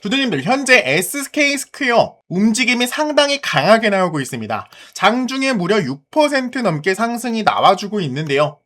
주주님들, 현재 SK스퀘어 움직임이 상당히 강하게 나오고 있습니다. 장중에 무려 6% 넘게 상승이 나와주고 있는데요.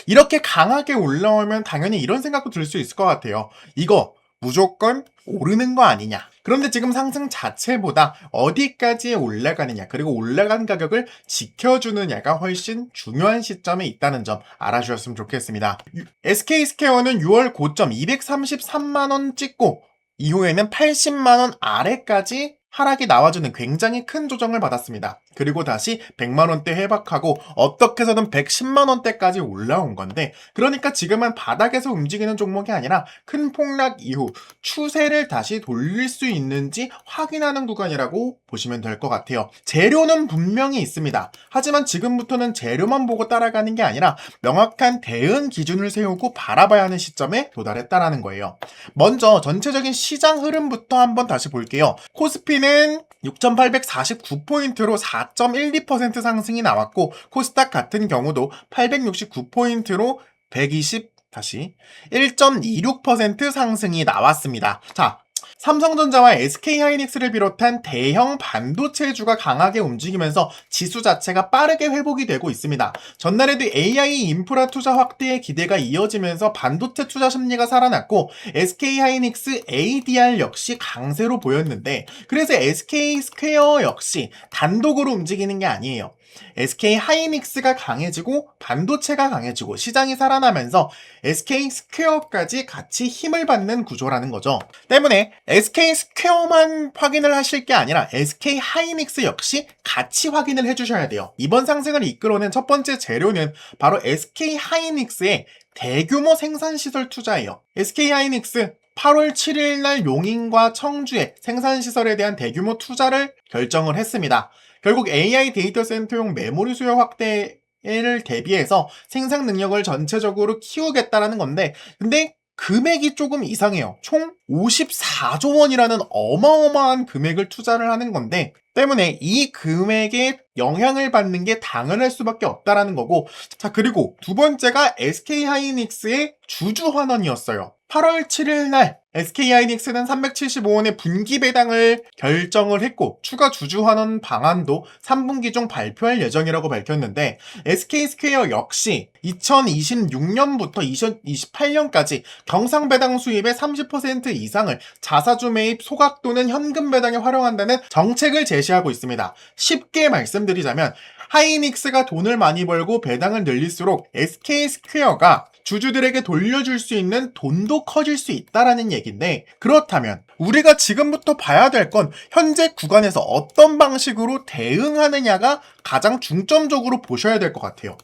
이렇게 강하게 올라오면 당연히 이런 생각도 들 수 있을 것 같아요. 이거 무조건 오르는 거 아니냐. 그런데 지금 상승 자체보다 어디까지 올라가느냐, 그리고 올라간 가격을 지켜주느냐가 훨씬 중요한 시점에 있다는 점 알아주셨으면 좋겠습니다. SK스퀘어는 6월 고점 233만원 찍고 이후에는 80만원 아래까지 하락이 나와주는 굉장히 큰 조정을 받았습니다. 그리고 다시 100만원대 회복하고 어떻게 해서든 110만원대까지 올라온 건데, 그러니까 지금은 바닥에서 움직이는 종목이 아니라 큰 폭락 이후 추세를 다시 돌릴 수 있는지 확인하는 구간이라고 보시면 될 것 같아요. 재료는 분명히 있습니다. 하지만 지금부터는 재료만 보고 따라가는 게 아니라 명확한 대응 기준을 세우고 바라봐야 하는 시점에 도달했다라는 거예요. 먼저 전체적인 시장 흐름부터 한번 다시 볼게요. 코스피는 6,849포인트로 4.12% 상승이 나왔고, 코스닥 같은 경우도 869포인트로 1.26% 상승이 나왔습니다. 자, 삼성전자와 SK하이닉스를 비롯한 대형 반도체주가 강하게 움직이면서 지수 자체가 빠르게 회복이 되고 있습니다. 전날에도 AI 인프라 투자 확대의 기대가 이어지면서 반도체 투자 심리가 살아났고, SK하이닉스 ADR 역시 강세로 보였는데, 그래서 SK스퀘어 역시 단독으로 움직이는 게 아니에요. SK하이닉스가 강해지고 반도체가 강해지고 시장이 살아나면서 SK스퀘어까지 같이 힘을 받는 구조라는 거죠. 때문에 SK스퀘어만 확인을 하실 게 아니라 SK하이닉스 역시 같이 확인을 해주셔야 돼요. 이번 상승을 이끌어낸 첫 번째 재료는 바로 SK하이닉스의 대규모 생산시설 투자예요. SK하이닉스 8월 7일 날 용인과 청주의 생산시설에 대한 대규모 투자를 결정을 했습니다. 결국 AI 데이터 센터용 메모리 수요 확대를 대비해서 생산 능력을 전체적으로 키우겠다라는 건데, 근데 금액이 조금 이상해요. 총 54조 원이라는 어마어마한 금액을 투자를 하는 건데, 때문에 이 금액에 영향을 받는 게 당연할 수밖에 없다라는 거고, 자, 그리고 두 번째가 SK하이닉스의 주주 환원이었어요. 8월 7일 날 SK하이닉스는 375원의 분기 배당을 결정을 했고, 추가 주주 환원 방안도 3분기 중 발표할 예정이라고 밝혔는데, SK스퀘어 역시 2026년부터 2028년까지 경상 배당 수입의 30% 이상을 자사주 매입, 소각 또는 현금 배당에 활용한다는 정책을 제시하고 있습니다. 쉽게 말씀드리자면 하이닉스가 돈을 많이 벌고 배당을 늘릴수록 SK스퀘어가 주주들에게 돌려줄 수 있는 돈도 커질 수 있다라는 얘기인데, 그렇다면 우리가 지금부터 봐야 될 건 현재 구간에서 어떤 방식으로 대응하느냐가 가장 중점적으로 보셔야 될 것 같아요.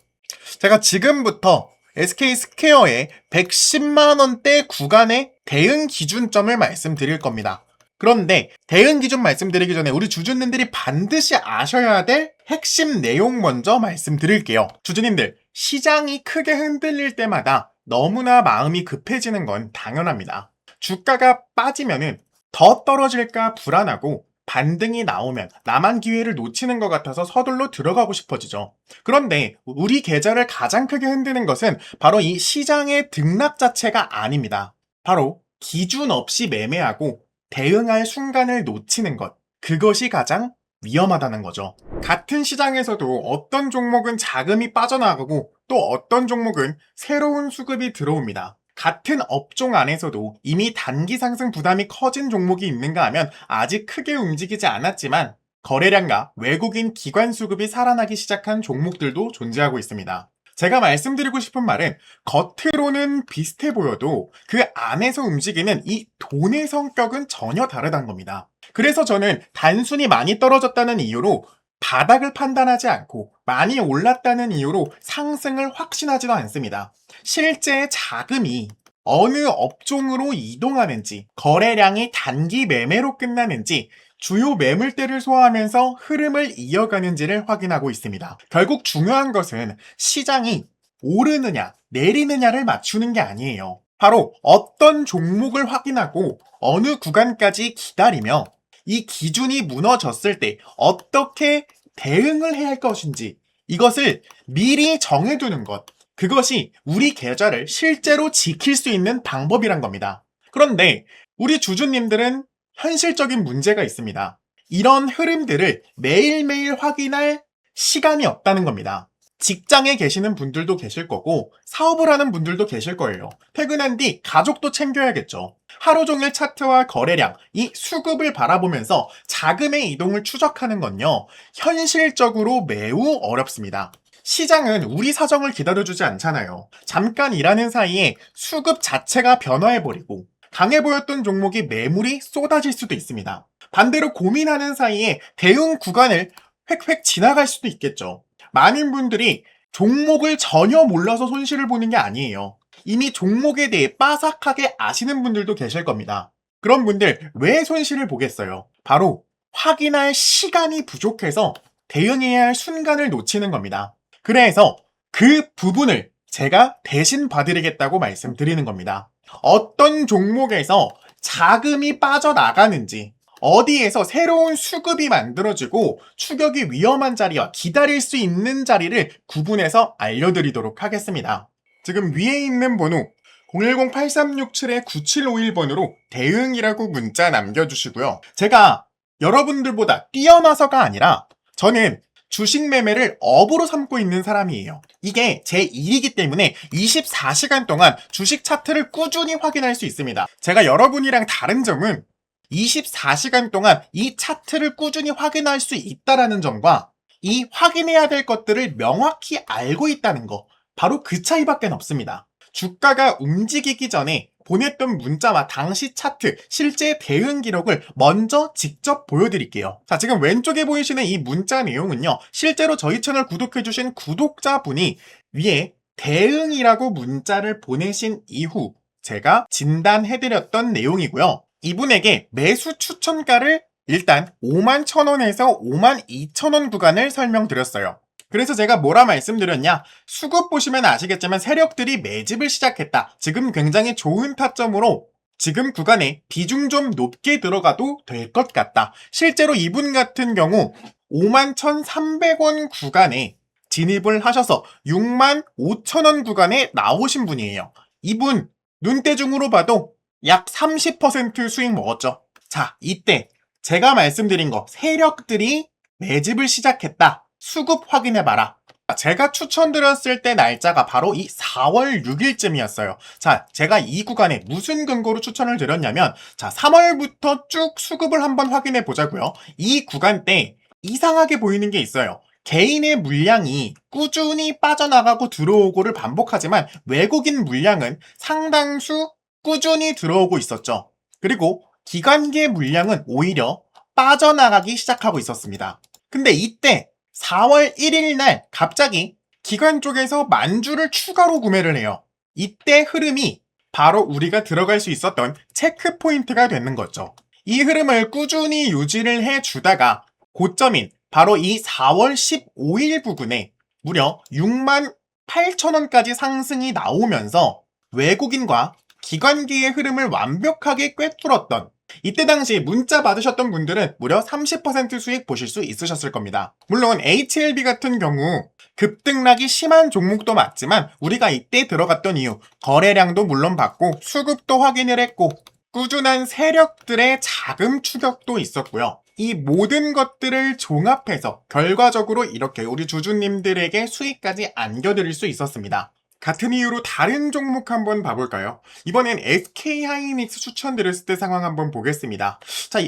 제가 지금부터 SK스퀘어의 110만원대 구간의 대응 기준점을 말씀드릴 겁니다. 그런데 대응 기준 말씀드리기 전에 우리 주주님들이 반드시 아셔야 될 핵심 내용 먼저 말씀드릴게요. 주주님들, 시장이 크게 흔들릴 때마다 너무나 마음이 급해지는 건 당연합니다. 주가가 빠지면은 더 떨어질까 불안하고, 반등이 나오면 나만 기회를 놓치는 것 같아서 서둘러 들어가고 싶어지죠. 그런데 우리 계좌를 가장 크게 흔드는 것은 바로 이 시장의 등락 자체가 아닙니다. 바로 기준 없이 매매하고 대응할 순간을 놓치는 것, 그것이 가장 위험하다는 거죠. 같은 시장에서도 어떤 종목은 자금이 빠져나가고 또 어떤 종목은 새로운 수급이 들어옵니다. 같은 업종 안에서도 이미 단기 상승 부담이 커진 종목이 있는가 하면 아직 크게 움직이지 않았지만 거래량과 외국인 기관 수급이 살아나기 시작한 종목들도 존재하고 있습니다. 제가 말씀드리고 싶은 말은 겉으로는 비슷해 보여도 그 안에서 움직이는 이 돈의 성격은 전혀 다르다는 겁니다. 그래서 저는 단순히 많이 떨어졌다는 이유로 바닥을 판단하지 않고 많이 올랐다는 이유로 상승을 확신하지도 않습니다. 실제 자금이 어느 업종으로 이동하는지, 거래량이 단기 매매로 끝나는지, 주요 매물대를 소화하면서 흐름을 이어가는지를 확인하고 있습니다. 결국 중요한 것은 시장이 오르느냐 내리느냐를 맞추는 게 아니에요. 바로 어떤 종목을 확인하고 어느 구간까지 기다리며 이 기준이 무너졌을 때 어떻게 대응을 해야 할 것인지, 이것을 미리 정해두는 것, 그것이 우리 계좌를 실제로 지킬 수 있는 방법이란 겁니다. 그런데 우리 주주님들은 현실적인 문제가 있습니다. 이런 흐름들을 매일매일 확인할 시간이 없다는 겁니다. 직장에 계시는 분들도 계실 거고 사업을 하는 분들도 계실 거예요. 퇴근한 뒤 가족도 챙겨야겠죠. 하루 종일 차트와 거래량, 이 수급을 바라보면서 자금의 이동을 추적하는 건요, 현실적으로 매우 어렵습니다. 시장은 우리 사정을 기다려주지 않잖아요. 잠깐 일하는 사이에 수급 자체가 변화해버리고 강해 보였던 종목이 매물이 쏟아질 수도 있습니다. 반대로 고민하는 사이에 대응 구간을 획획 지나갈 수도 있겠죠. 많은 분들이 종목을 전혀 몰라서 손실을 보는 게 아니에요. 이미 종목에 대해 빠삭하게 아시는 분들도 계실 겁니다. 그런 분들 왜 손실을 보겠어요? 바로 확인할 시간이 부족해서 대응해야 할 순간을 놓치는 겁니다. 그래서 그 부분을 제가 대신 봐드리겠다고 말씀드리는 겁니다. 어떤 종목에서 자금이 빠져나가는지, 어디에서 새로운 수급이 만들어지고 추격이 위험한 자리와 기다릴 수 있는 자리를 구분해서 알려드리도록 하겠습니다. 지금 위에 있는 번호 010-8367-9751번으로 대응이라고 문자 남겨주시고요. 제가 여러분들보다 뛰어나서가 아니라 저는 주식 매매를 업으로 삼고 있는 사람이에요. 이게 제 일이기 때문에 24시간 동안 주식 차트를 꾸준히 확인할 수 있습니다. 제가 여러분이랑 다른 점은 24시간 동안 이 차트를 꾸준히 확인할 수 있다는 점과 이 확인해야 될 것들을 명확히 알고 있다는 거, 바로 그 차이밖에 없습니다. 주가가 움직이기 전에 보냈던 문자와 당시 차트, 실제 대응 기록을 먼저 직접 보여드릴게요. 자, 지금 왼쪽에 보이시는 이 문자 내용은요, 실제로 저희 채널 구독해주신 구독자분이 위에 대응이라고 문자를 보내신 이후 제가 진단해드렸던 내용이고요. 이분에게 매수 추천가를 일단 51,000원에서 52,000원 구간을 설명드렸어요. 그래서 제가 뭐라 말씀드렸냐, 수급 보시면 아시겠지만 세력들이 매집을 시작했다. 지금 굉장히 좋은 타점으로 지금 구간에 비중 좀 높게 들어가도 될 것 같다. 실제로 이분 같은 경우 51,300원 구간에 진입을 하셔서 65,000원 구간에 나오신 분이에요. 이분 눈대중으로 봐도 약 30% 수익 먹었죠. 자, 이때 제가 말씀드린 거, 세력들이 매집을 시작했다. 수급 확인해봐라. 제가 추천드렸을 때 날짜가 바로 이 4월 6일쯤이었어요. 자, 제가 이 구간에 무슨 근거로 추천을 드렸냐면, 자, 3월부터 쭉 수급을 한번 확인해 보자고요. 이 구간 때 이상하게 보이는 게 있어요. 개인의 물량이 꾸준히 빠져나가고 들어오고를 반복하지만 외국인 물량은 상당수 꾸준히 들어오고 있었죠. 그리고 기관계 물량은 오히려 빠져나가기 시작하고 있었습니다. 근데 이때 4월 1일 날 갑자기 기관 쪽에서 만주를 추가로 구매를 해요. 이때 흐름이 바로 우리가 들어갈 수 있었던 체크 포인트가 되는 거죠. 이 흐름을 꾸준히 유지를 해주다가 고점인 바로 이 4월 15일 부근에 무려 68,000원까지 상승이 나오면서 외국인과 기관기의 흐름을 완벽하게 꿰뚫었던, 이때 당시 문자 받으셨던 분들은 무려 30% 수익 보실 수 있으셨을 겁니다. 물론 HLB 같은 경우 급등락이 심한 종목도 맞지만 우리가 이때 들어갔던 이유, 거래량도 물론 봤고 수급도 확인을 했고 꾸준한 세력들의 자금 추격도 있었고요. 이 모든 것들을 종합해서 결과적으로 이렇게 우리 주주님들에게 수익까지 안겨드릴 수 있었습니다. 같은 이유로 다른 종목 한번 봐볼까요? 이번엔 SK하이닉스 추천드렸을 때 상황 한번 보겠습니다. 자,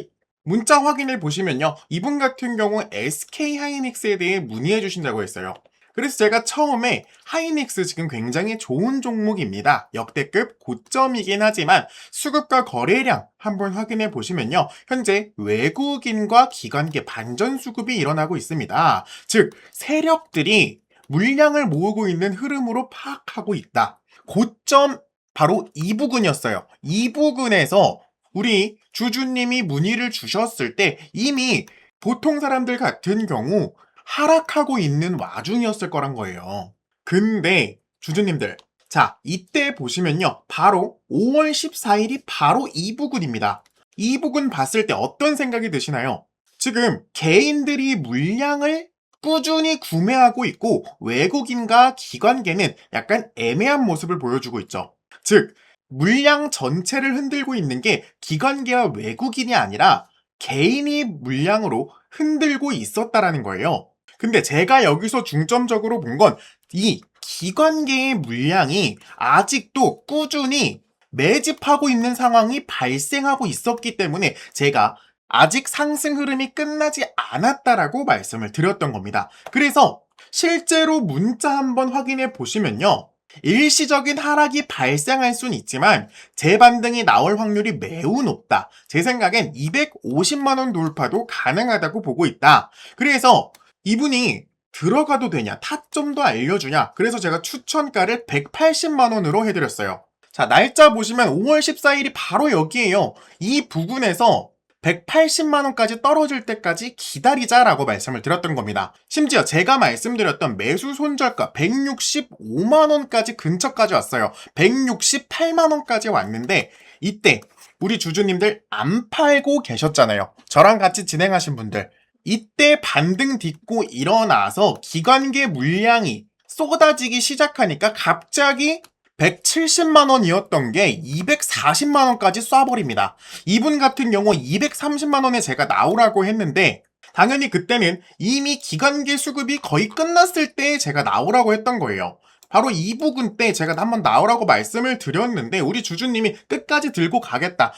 문자 확인을 보시면요, 이분 같은 경우 SK하이닉스에 대해 문의해 주신다고 했어요. 그래서 제가 처음에 하이닉스 지금 굉장히 좋은 종목입니다. 역대급 고점이긴 하지만 수급과 거래량 한번 확인해 보시면요, 현재 외국인과 기관계 반전 수급이 일어나고 있습니다. 즉 세력들이 물량을 모으고 있는 흐름으로 파악하고 있다. 고점 바로 이 부근이었어요. 이 부근에서 우리 주주님이 문의를 주셨을 때 이미 보통 사람들 같은 경우 하락하고 있는 와중이었을 거란 거예요. 근데 주주님들, 자, 이때 보시면요, 바로 5월 14일이 바로 이 부근입니다. 이 부근 봤을 때 어떤 생각이 드시나요? 지금 개인들이 물량을 꾸준히 구매하고 있고 외국인과 기관계는 약간 애매한 모습을 보여주고 있죠. 즉 물량 전체를 흔들고 있는 게 기관계와 외국인이 아니라 개인이 물량으로 흔들고 있었다라는 거예요. 근데 제가 여기서 중점적으로 본 건 이 기관계의 물량이 아직도 꾸준히 매집하고 있는 상황이 발생하고 있었기 때문에 제가 아직 상승 흐름이 끝나지 않았다라고 말씀을 드렸던 겁니다. 그래서 실제로 문자 한번 확인해 보시면요. 일시적인 하락이 발생할 수는 있지만 재반등이 나올 확률이 매우 높다. 제 생각엔 250만 원 돌파도 가능하다고 보고 있다. 그래서 이분이 들어가도 되냐, 타점도 알려주냐. 그래서 제가 추천가를 180만 원으로 해드렸어요. 자, 날짜 보시면 5월 14일이 바로 여기에요. 이 부근에서 180만 원까지 떨어질 때까지 기다리자라고 말씀을 드렸던 겁니다. 심지어 제가 말씀드렸던 매수 손절가 165만 원까지 근처까지 왔어요. 168만 원까지 왔는데 이때 우리 주주님들 안 팔고 계셨잖아요. 저랑 같이 진행하신 분들. 이때 반등 딛고 일어나서 기관계 물량이 쏟아지기 시작하니까 갑자기 170만 원이었던 게 240만 원까지 쏴버립니다. 이분 같은 경우 230만 원에 제가 나오라고 했는데 당연히 그때는 이미 기관계 수급이 거의 끝났을 때 제가 나오라고 했던 거예요. 바로 이 부분 때 제가 한번 나오라고 말씀을 드렸는데 우리 주주님이 끝까지 들고 가겠다.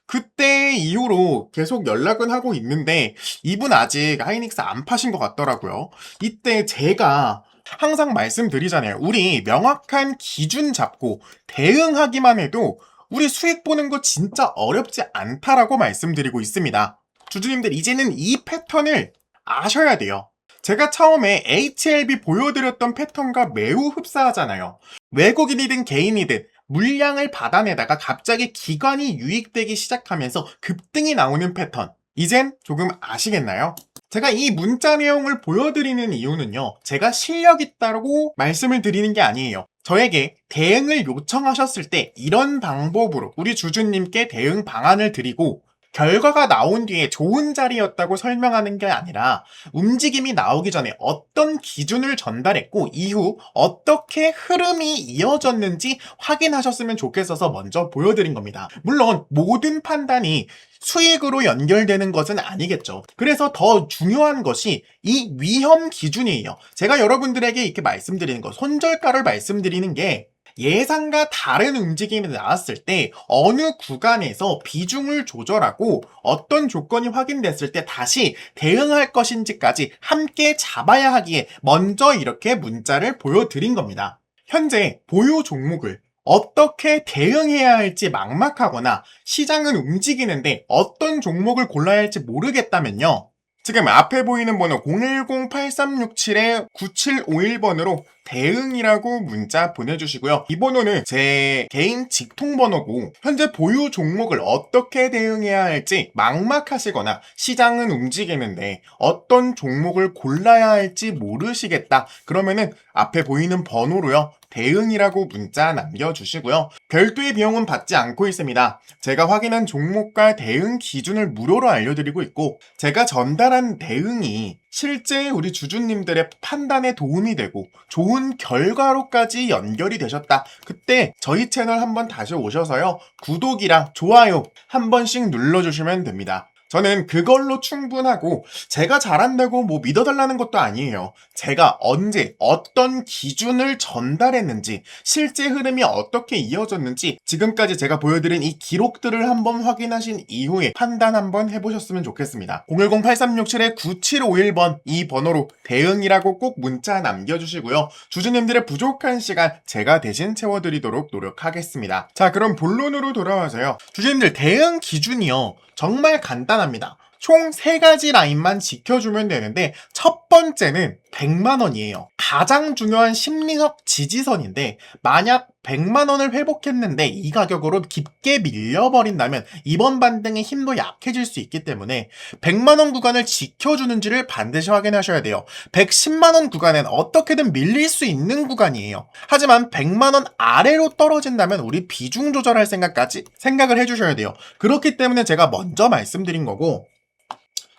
그때 이후로 계속 연락은 하고 있는데 이분 아직 하이닉스 안 파신 것 같더라고요. 이때 제가 항상 말씀드리잖아요. 우리 명확한 기준 잡고 대응하기만 해도 우리 수익 보는 거 진짜 어렵지 않다라고 말씀드리고 있습니다. 주주님들 이제는 이 패턴을 아셔야 돼요. 제가 처음에 HLB 보여드렸던 패턴과 매우 흡사하잖아요. 외국인이든 개인이든 물량을 받아내다가 갑자기 기관이 유입되기 시작하면서 급등이 나오는 패턴. 이젠 조금 아시겠나요? 제가 이 문자 내용을 보여드리는 이유는요. 제가 실력 있다고 말씀을 드리는 게 아니에요. 저에게 대응을 요청하셨을 때 이런 방법으로 우리 주주님께 대응 방안을 드리고 결과가 나온 뒤에 좋은 자리였다고 설명하는 게 아니라 움직임이 나오기 전에 어떤 기준을 전달했고 이후 어떻게 흐름이 이어졌는지 확인하셨으면 좋겠어서 먼저 보여드린 겁니다. 물론 모든 판단이 수익으로 연결되는 것은 아니겠죠. 그래서 더 중요한 것이 이 위험 기준이에요. 제가 여러분들에게 이렇게 말씀드리는 거, 손절가를 말씀드리는 게 예상과 다른 움직임이 나왔을 때 어느 구간에서 비중을 조절하고 어떤 조건이 확인됐을 때 다시 대응할 것인지까지 함께 잡아야 하기에 먼저 이렇게 문자를 보여드린 겁니다. 현재 보유 종목을 어떻게 대응해야 할지 막막하거나 시장은 움직이는데 어떤 종목을 골라야 할지 모르겠다면요. 지금 앞에 보이는 번호 010-8367-9751번으로 대응이라고 문자 보내주시고요. 이 번호는 제 개인 직통번호고 현재 보유 종목을 어떻게 대응해야 할지 막막하시거나 시장은 움직이는데 어떤 종목을 골라야 할지 모르시겠다. 그러면은 앞에 보이는 번호로요. 대응이라고 문자 남겨주시고요. 별도의 비용은 받지 않고 있습니다. 제가 확인한 종목과 대응 기준을 무료로 알려드리고 있고 제가 전달한 대응이 실제 우리 주주님들의 판단에 도움이 되고 좋은 결과로까지 연결이 되셨다. 그때 저희 채널 한번 다시 오셔서요. 구독이랑 좋아요 한 번씩 눌러주시면 됩니다. 저는 그걸로 충분하고 제가 잘한다고 믿어달라는 것도 아니에요. 제가 언제 어떤 기준을 전달했는지 실제 흐름이 어떻게 이어졌는지 지금까지 제가 보여드린 이 기록들을 한번 확인하신 이후에 판단 한번 해보셨으면 좋겠습니다. 010-8367-9751번 이 번호로 대응이라고 꼭 문자 남겨주시고요. 주주님들의 부족한 시간 제가 대신 채워드리도록 노력하겠습니다. 자, 그럼 본론으로 돌아와서요. 주주님들 대응 기준이요. 정말 간단합니다. 총 3가지 라인만 지켜주면 되는데 첫 번째는 100만 원이에요. 가장 중요한 심리적 지지선인데 만약 100만 원을 회복했는데 이 가격으로 깊게 밀려버린다면 이번 반등의 힘도 약해질 수 있기 때문에 100만 원 구간을 지켜주는지를 반드시 확인하셔야 돼요. 110만 원 구간은 어떻게든 밀릴 수 있는 구간이에요. 하지만 100만 원 아래로 떨어진다면 우리 비중 조절할 생각을 해주셔야 돼요. 그렇기 때문에 제가 먼저 말씀드린 거고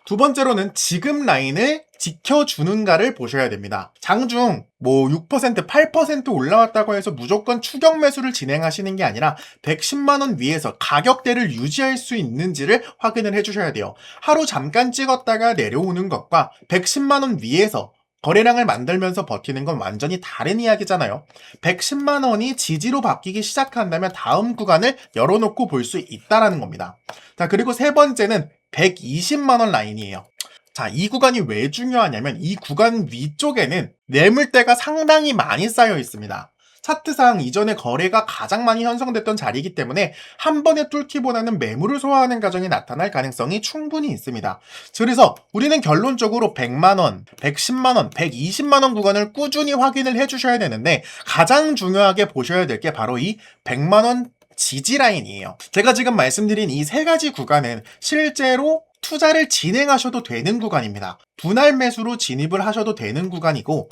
두 번째로는 지급 라인을 지켜주는가를 보셔야 됩니다. 장중 6%, 8% 올라왔다고 해서 무조건 추격 매수를 진행하시는 게 아니라 110만원 위에서 가격대를 유지할 수 있는지를 확인을 해주셔야 돼요. 하루 잠깐 찍었다가 내려오는 것과 110만원 위에서 거래량을 만들면서 버티는 건 완전히 다른 이야기잖아요. 110만 원이 지지로 바뀌기 시작한다면 다음 구간을 열어놓고 볼 수 있다라는 겁니다. 자, 그리고 세 번째는 120만 원 라인이에요. 자, 이 구간이 왜 중요하냐면 이 구간 위쪽에는 매물대가 상당히 많이 쌓여 있습니다. 차트상 이전에 거래가 가장 많이 형성됐던 자리이기 때문에 한 번에 뚫기보다는 매물을 소화하는 과정이 나타날 가능성이 충분히 있습니다. 그래서 우리는 결론적으로 100만원, 110만원, 120만원 구간을 꾸준히 확인을 해주셔야 되는데 가장 중요하게 보셔야 될 게 바로 이 100만원 지지 라인이에요. 제가 지금 말씀드린 이 세 가지 구간은 실제로 투자를 진행하셔도 되는 구간입니다. 분할 매수로 진입을 하셔도 되는 구간이고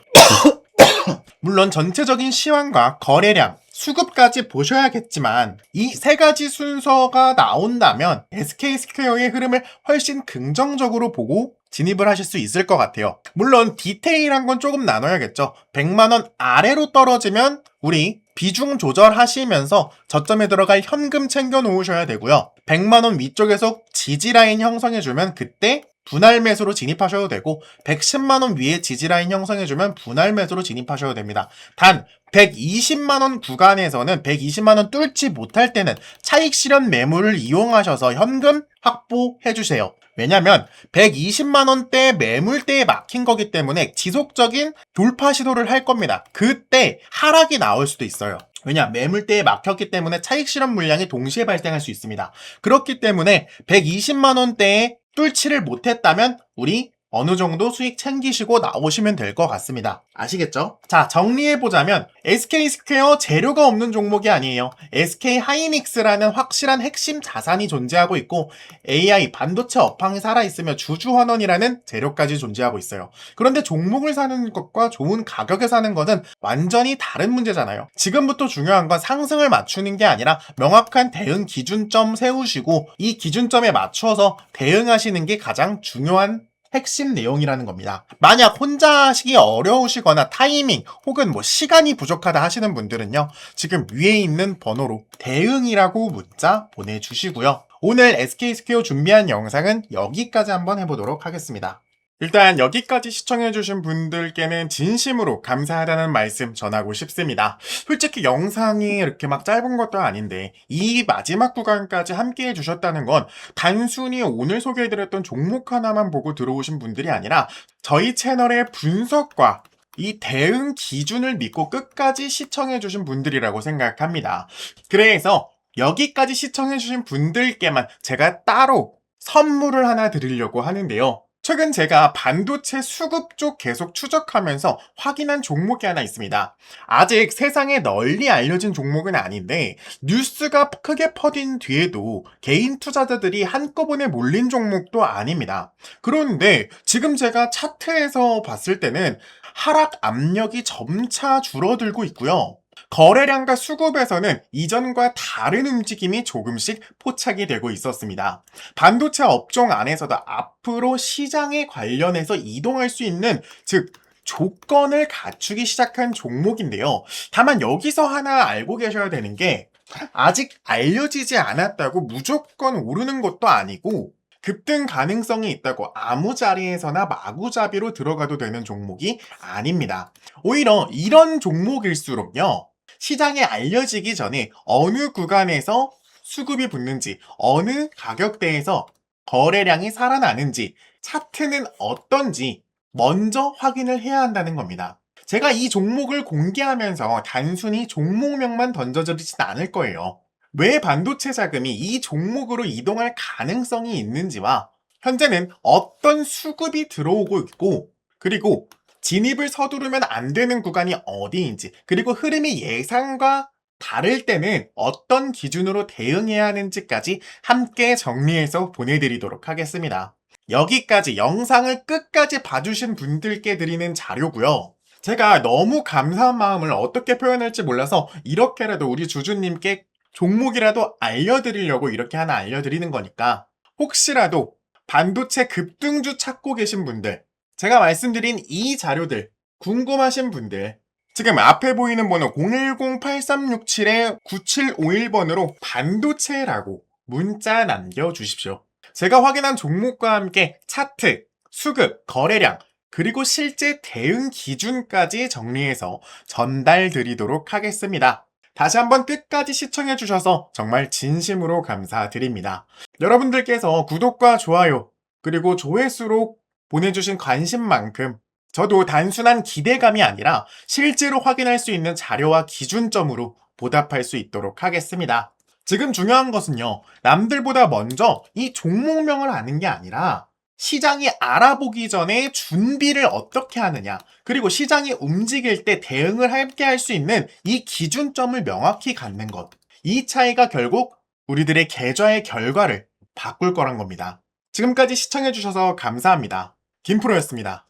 물론 전체적인 시황과 거래량, 수급까지 보셔야겠지만 이 세 가지 순서가 나온다면 SK스퀘어의 흐름을 훨씬 긍정적으로 보고 진입을 하실 수 있을 것 같아요. 물론 디테일한 건 조금 나눠야겠죠. 100만원 아래로 떨어지면 우리 비중 조절하시면서 저점에 들어갈 현금 챙겨 놓으셔야 되고요. 100만원 위쪽에서 지지라인 형성해주면 그때 분할 매수로 진입하셔도 되고 110만원 위에 지지라인 형성해주면 분할 매수로 진입하셔도 됩니다. 단 120만원 구간에서는 120만원 뚫지 못할 때는 차익 실현 매물을 이용하셔서 현금 확보해주세요. 왜냐면 120만원대 매물대에 막힌 거기 때문에 지속적인 돌파 시도를 할 겁니다. 그때 하락이 나올 수도 있어요. 왜냐? 매물대에 막혔기 때문에 차익 실현 물량이 동시에 발생할 수 있습니다. 그렇기 때문에 120만원대에 뚫지를 못했다면 우리 어느 정도 수익 챙기시고 나오시면 될 것 같습니다. 아시겠죠? 자, 정리해보자면 SK스퀘어 재료가 없는 종목이 아니에요. SK하이닉스라는 확실한 핵심 자산이 존재하고 있고 AI, 반도체 업황이 살아있으며 주주환원이라는 재료까지 존재하고 있어요. 그런데 종목을 사는 것과 좋은 가격에 사는 것은 완전히 다른 문제잖아요. 지금부터 중요한 건 상승을 맞추는 게 아니라 명확한 대응 기준점 세우시고 이 기준점에 맞춰서 대응하시는 게 가장 중요한 핵심 내용이라는 겁니다. 만약 혼자 하시기 어려우시거나 타이밍 혹은 시간이 부족하다 하시는 분들은요, 지금 위에 있는 번호로 대응이라고 문자 보내주시고요. 오늘 SK스퀘어 준비한 영상은 여기까지 한번 해보도록 하겠습니다. 일단 여기까지 시청해주신 분들께는 진심으로 감사하다는 말씀 전하고 싶습니다. 솔직히 영상이 이렇게 막 짧은 것도 아닌데 이 마지막 구간까지 함께 해주셨다는 건 단순히 오늘 소개해드렸던 종목 하나만 보고 들어오신 분들이 아니라 저희 채널의 분석과 이 대응 기준을 믿고 끝까지 시청해주신 분들이라고 생각합니다. 그래서 여기까지 시청해주신 분들께만 제가 따로 선물을 하나 드리려고 하는데요. 최근 제가 반도체 수급 쪽 계속 추적하면서 확인한 종목이 하나 있습니다. 아직 세상에 널리 알려진 종목은 아닌데 뉴스가 크게 퍼진 뒤에도 개인 투자자들이 한꺼번에 몰린 종목도 아닙니다. 그런데 지금 제가 차트에서 봤을 때는 하락 압력이 점차 줄어들고 있고요. 거래량과 수급에서는 이전과 다른 움직임이 조금씩 포착이 되고 있었습니다. 반도체 업종 안에서도 앞으로 시장에 관련해서 이동할 수 있는, 즉 조건을 갖추기 시작한 종목인데요. 다만 여기서 하나 알고 계셔야 되는 게 아직 알려지지 않았다고 무조건 오르는 것도 아니고 급등 가능성이 있다고 아무 자리에서나 마구잡이로 들어가도 되는 종목이 아닙니다. 오히려 이런 종목일수록요, 시장에 알려지기 전에 어느 구간에서 수급이 붙는지, 어느 가격대에서 거래량이 살아나는지, 차트는 어떤지 먼저 확인을 해야 한다는 겁니다. 제가 이 종목을 공개하면서 단순히 종목명만 던져드리진 않을 거예요. 왜 반도체 자금이 이 종목으로 이동할 가능성이 있는지와 현재는 어떤 수급이 들어오고 있고, 그리고 진입을 서두르면 안 되는 구간이 어디인지, 그리고 흐름이 예상과 다를 때는 어떤 기준으로 대응해야 하는지까지 함께 정리해서 보내드리도록 하겠습니다. 여기까지 영상을 끝까지 봐주신 분들께 드리는 자료고요. 제가 너무 감사한 마음을 어떻게 표현할지 몰라서 이렇게라도 우리 주주님께 종목이라도 알려드리려고 이렇게 하나 알려드리는 거니까 혹시라도 반도체 급등주 찾고 계신 분들, 제가 말씀드린 이 자료들 궁금하신 분들, 지금 앞에 보이는 번호 010-8367-9751번으로 반도체라고 문자 남겨주십시오. 제가 확인한 종목과 함께 차트, 수급, 거래량, 그리고 실제 대응 기준까지 정리해서 전달 드리도록 하겠습니다. 다시 한번 끝까지 시청해주셔서 정말 진심으로 감사드립니다. 여러분들께서 구독과 좋아요, 그리고 조회수로 보내주신 관심만큼 저도 단순한 기대감이 아니라 실제로 확인할 수 있는 자료와 기준점으로 보답할 수 있도록 하겠습니다. 지금 중요한 것은요, 남들보다 먼저 이 종목명을 아는 게 아니라 시장이 알아보기 전에 준비를 어떻게 하느냐, 그리고 시장이 움직일 때 대응을 함께 할 수 있는 이 기준점을 명확히 갖는 것. 이 차이가 결국 우리들의 계좌의 결과를 바꿀 거란 겁니다. 지금까지 시청해주셔서 감사합니다. 김프로였습니다.